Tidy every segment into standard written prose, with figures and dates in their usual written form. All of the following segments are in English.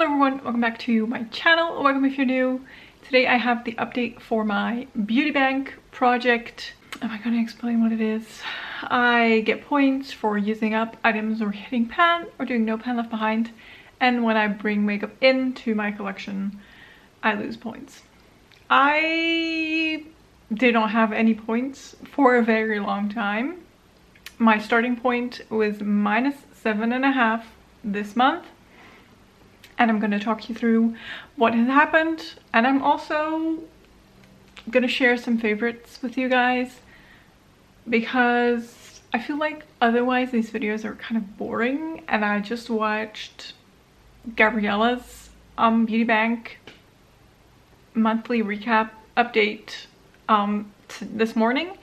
Hello everyone, welcome back to my channel. Welcome if you're new. Today I have the update for my beauty bank project. Am I going to explain what it is? I get points for using up items or hitting pan or doing no pan left behind. And when I bring makeup into my collection, I lose points. I did not have any points for a very long time. My starting point was -7.5 this month. And I'm going to talk you through what has happened, and I'm also going to share some favorites with you guys because I feel like otherwise these videos are kind of boring, and I just watched Gabriella's beauty bank monthly recap update this morning,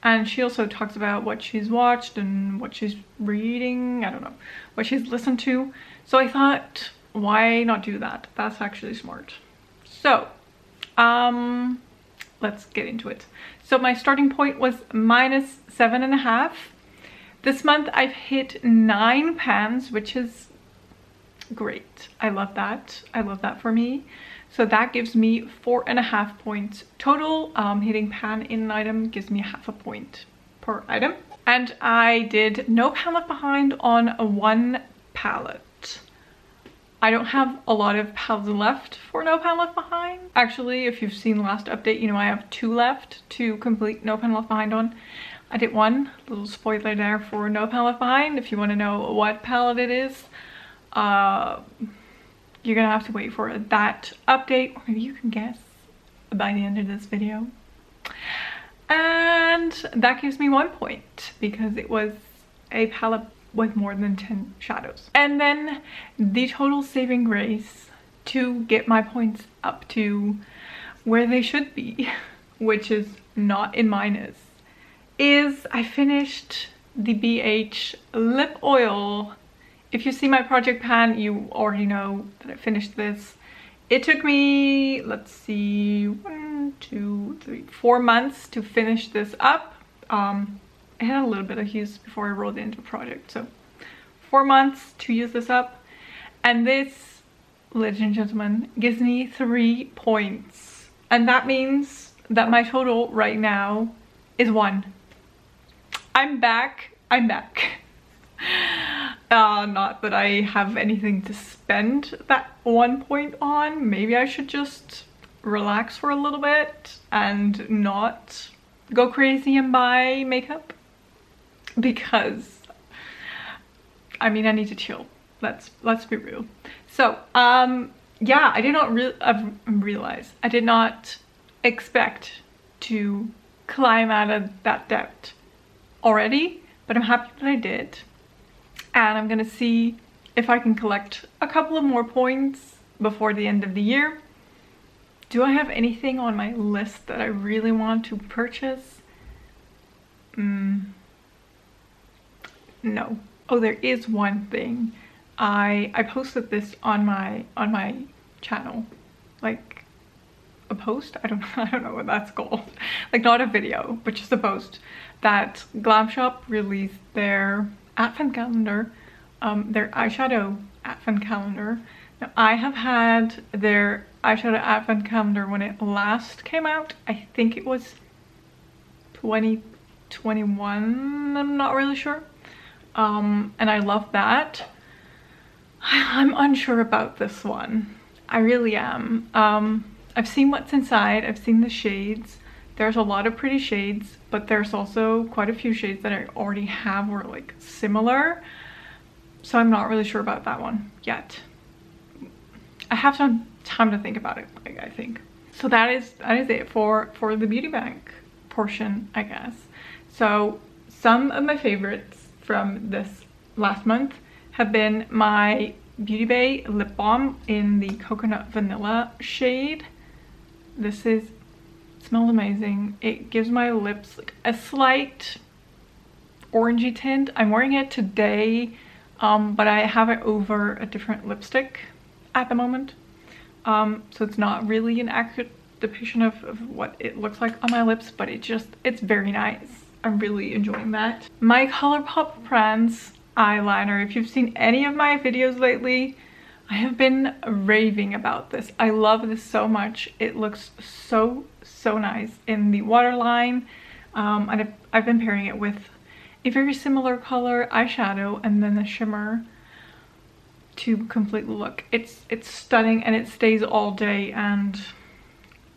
and she also talks about what she's watched and what she's reading, I don't know, what she's listened to. So I thought, why not do that? That's actually smart. So let's get into it. So my starting point was -7.5. This month I've hit 9 pans, which is great. I love that. I love that for me. So that gives me 4.5 points total. Hitting pan in an item gives me 0.5 point per item. And I did no pan left behind on one palette. I don't have a lot of palettes left for no pan left behind. Actually, if you've seen the last update, you know I have 2 left to complete no pan left behind on. I did one, little spoiler there for no pan left behind. If you want to know what palette it is, you're gonna have to wait for that update, or maybe you can guess by the end of this video. And that gives me 1 point because it was a palette with more than 10 shadows. And then the total saving grace to get my points up to where they should be, which is not in minus, is I finished the BH lip oil. If you see my project pan, you already know that I finished this. It took me, let's see, 1, 2, 3, 4 months to finish this up. I had a little bit of use before I rolled into the project, so 4 months to use this up. And this, ladies and gentlemen, gives me 3 points. And that means that my total right now is 1. I'm back. I'm back. Not that I have anything to spend that 1 point on. Maybe I should just relax for a little bit and not go crazy and buy makeup, because I mean, I need to chill. Let's be real. So yeah, I did not realize, I did not expect to climb out of that depth already, but I'm happy that I did. And I'm gonna see if I can collect a couple of more points before the end of the year. Do I have anything on my list that I really want to purchase? No. Oh, there is one thing. I posted this on my channel, like a post. I don't know what that's called. Like, not a video, but just a post. That Glam Shop released their advent calendar, their eyeshadow advent calendar. Now, I have had their eyeshadow advent calendar when it last came out. I think it was 2021. I'm not really sure. And I love that. I'm unsure about this one. I really am. I've seen what's inside. I've seen the shades. There's a lot of pretty shades, but there's also quite a few shades that I already have or like similar. So I'm not really sure about that one yet. I have some time to think about it, like, I think. So that is it for the beauty bank portion, I guess. So some of my favorites from this last month have been my Beauty Bay lip balm in the coconut vanilla shade. This smells amazing. It gives my lips like a slight orangey tint. I'm wearing it today, but I have it over a different lipstick at the moment. So it's not really an accurate depiction of what it looks like on my lips, but it's very nice. I'm really enjoying that. My ColourPop Prance eyeliner, if you've seen any of my videos lately, I have been raving about this. I love this so much. It looks so nice in the waterline. And I've been pairing it with a very similar color eyeshadow and then the shimmer to complete the look. It's stunning and it stays all day, and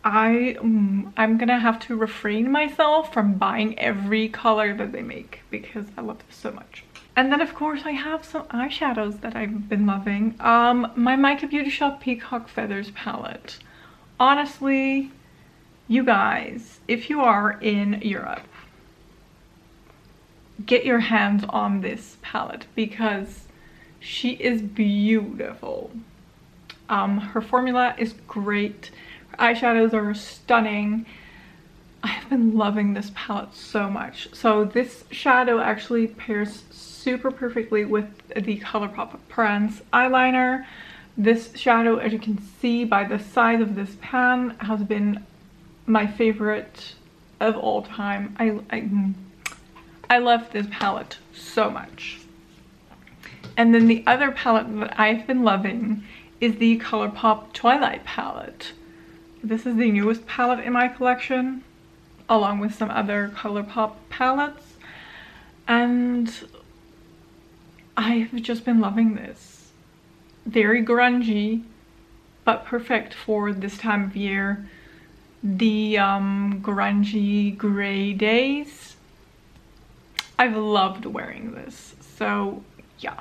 I'm gonna have to refrain myself from buying every color that they make because I love this so much. And then of course I have some eyeshadows that I've been loving. My Mica Beauty Shop Peacock Feathers palette. Honestly, you guys, if you are in Europe, get your hands on this palette because she is beautiful. Her formula is great. Her eyeshadows are stunning. I have been loving this palette so much. So this shadow actually pairs super perfectly with the ColourPop Provence eyeliner. This shadow, as you can see by the size of this pan, has been my favorite of all time. I love this palette so much. And then the other palette that I've been loving is the ColourPop Twilight palette. This is the newest palette in my collection, along with some other ColourPop palettes. And I've just been loving this. Very grungy, but perfect for this time of year. The grungy gray days. I've loved wearing this. So yeah,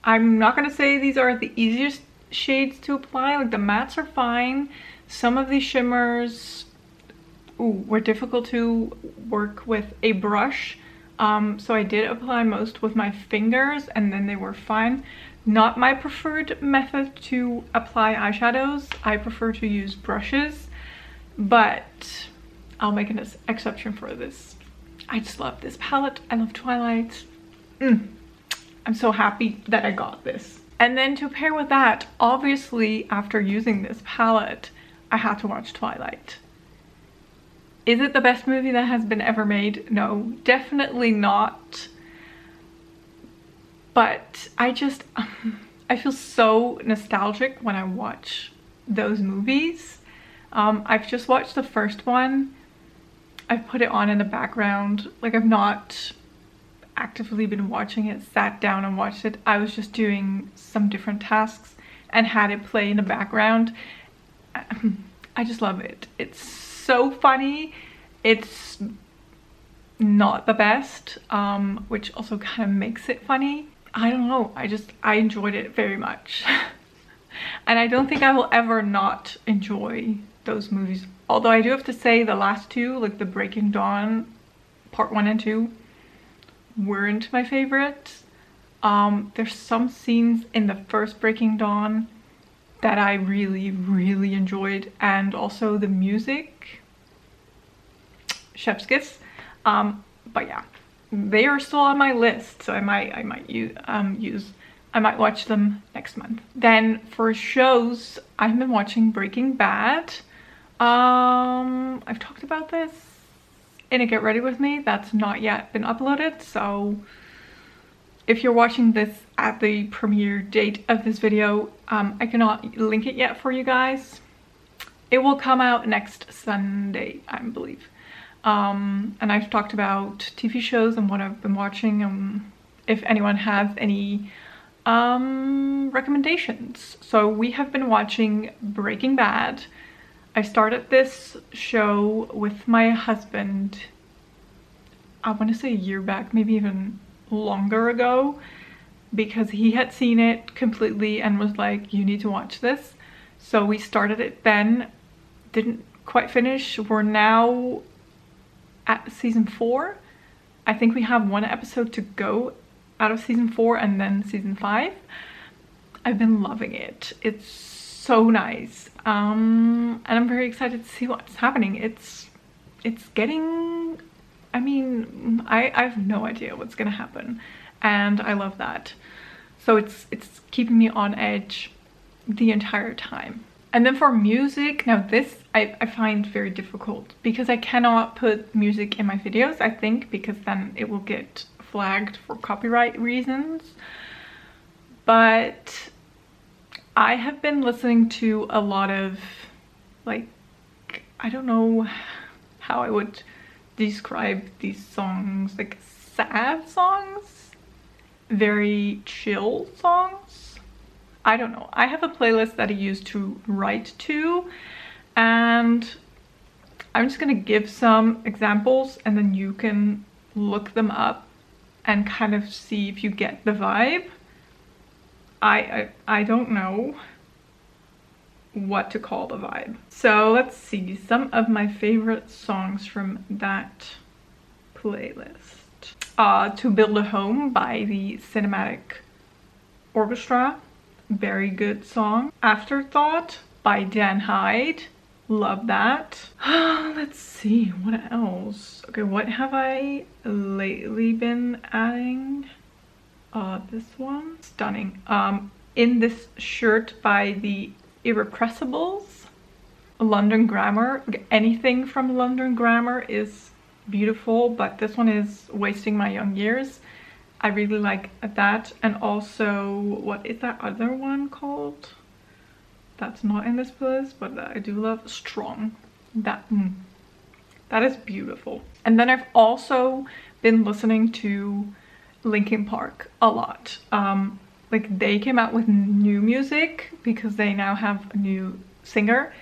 I'm not gonna say these are the easiest shades to apply. Like the mattes are fine. Some of these shimmers were difficult to work with a brush. So I did apply most with my fingers and then they were fine. Not my preferred method to apply eyeshadows. I prefer to use brushes, but I'll make an exception for this. I just love this palette. I love Twilight. I'm so happy that I got this. And then to pair with that, obviously after using this palette, I had to watch Twilight. Is it the best movie that has been ever made? No, definitely not. But I feel so nostalgic when I watch those movies. I've just watched the first one. I've put it on in the background. Like I've not actively been watching it, sat down and watched it. I was just doing some different tasks and had it play in the background. I just love it. It's so funny. It's not the best, which also kind of makes it funny. I don't know. I enjoyed it very much. And I don't think I will ever not enjoy those movies. Although I do have to say the last two, like the Breaking Dawn part 1 and 2, weren't my favorites. There's some scenes in the first Breaking Dawn that I really enjoyed, and also the music, chef's kiss. But yeah, they are still on my list, so I might watch them next month. Then for shows, I've been watching Breaking Bad. I've talked about this in a Get Ready With Me that's not yet been uploaded, so if you're watching this at the premiere date of this video, I cannot link it yet for you guys. It will come out next Sunday, I believe. And I've talked about TV shows and what I've been watching, if anyone has any recommendations. So we have been watching Breaking Bad. I started this show with my husband, I want to say a year back, maybe even longer ago, because he had seen it completely and was like, you need to watch this. So we started it then, didn't quite finish. We're now at season 4. I think we have 1 episode to go out of season 4 and then season 5. I've been loving it. It's so nice. And I'm very excited to see what's happening. It's getting, I mean, I have no idea what's gonna happen, and I love that. So it's keeping me on edge the entire time. And then for music, now this I find very difficult because I cannot put music in my videos, I think, because then it will get flagged for copyright reasons. But I have been listening to a lot of, like, I don't know how I would describe these songs, like sad songs, very chill songs. I don't know. I have a playlist that I use to write to, and I'm just gonna give some examples and then you can look them up and kind of see if you get the vibe. I don't know what to call the vibe. So let's see some of my favorite songs from that playlist. To Build a Home by the Cinematic Orchestra, very good song. Afterthought by Dan Hyde, love that. Let's see, what else? Okay, what have I lately been adding? This one, stunning. In This Shirt by the Irrepressibles. London Grammar, anything from London Grammar is beautiful, but this one is Wasting My Young Years. I really like that. And also, what is that other one called? That's not in this playlist, but I do love Strong. That is beautiful. And then I've also been listening to Linkin Park a lot. Like, they came out with new music because they now have a new singer,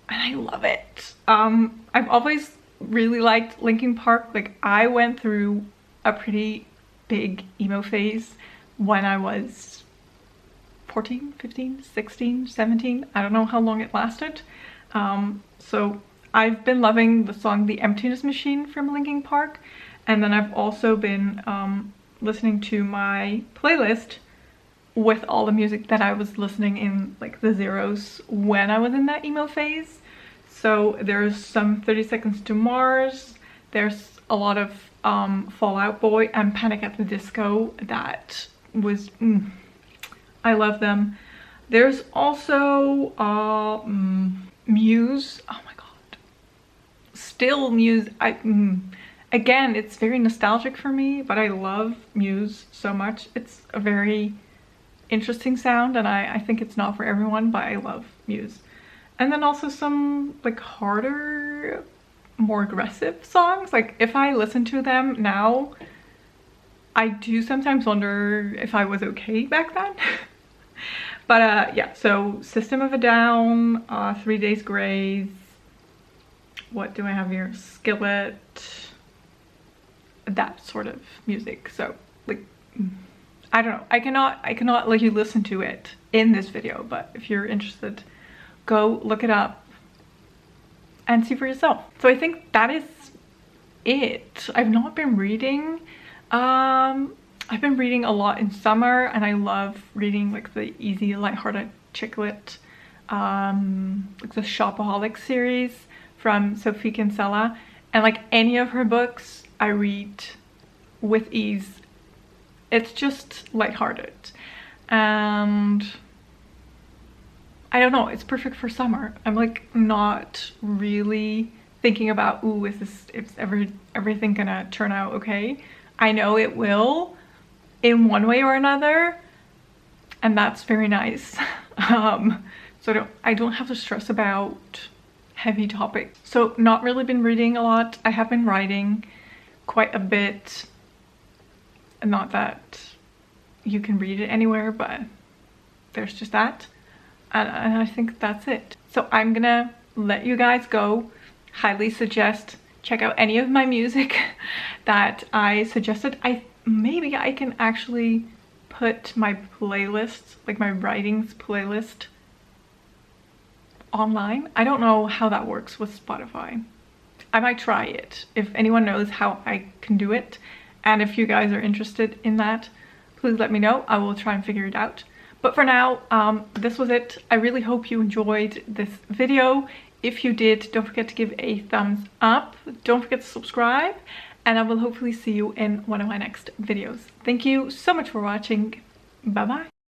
and I love it. I've always really liked Linkin Park. Like, I went through a pretty big emo phase when I was 14, 15, 16, 17. I don't know how long it lasted. So I've been loving the song The Emptiness Machine from Linkin Park, and then I've also been listening to my playlist with all the music that I was listening in, like, the zeros when I was in that emo phase. So there's some 30 Seconds to Mars, there's a lot of Fall Out Boy and Panic at the Disco. That was I love them. There's also Muse. Oh my god, still Muse. Again, it's very nostalgic for me, but I love Muse so much. It's a very interesting sound, and I think it's not for everyone, but I love Muse. And then also some, like, harder, more aggressive songs. Like, if I listen to them now, I do sometimes wonder if I was okay back then. But yeah, so System of a Down, 3 Days Grace, what do I have here? Skillet, that sort of music. So, like, I don't know. I cannot let you listen to it in this video, but if you're interested, go look it up and see for yourself. So I think that is it. I've not been reading. I've been reading a lot in summer, and I love reading, like, the easy, lighthearted chick lit, like the Shopaholic series from Sophie Kinsella, and, like, any of her books I read with ease. It's just lighthearted, and I don't know, it's perfect for summer. I'm, like, not really thinking about, ooh, is everything gonna turn out okay? I know it will in one way or another, and that's very nice. So I don't have to stress about heavy topics. So not really been reading a lot. I have been writing quite a bit. Not that you can read it anywhere, but there's just that. And I think that's it. So I'm gonna let you guys go. Highly suggest check out any of my music that I suggested. Maybe I can actually put my playlist, like my writings playlist, online. I don't know how that works with Spotify. I might try it if anyone knows how I can do it. And if you guys are interested in that, please let me know. I will try and figure it out. But for now, this was it. I really hope you enjoyed this video. If you did, don't forget to give a thumbs up. Don't forget to subscribe. And I will hopefully see you in one of my next videos. Thank you so much for watching. Bye bye.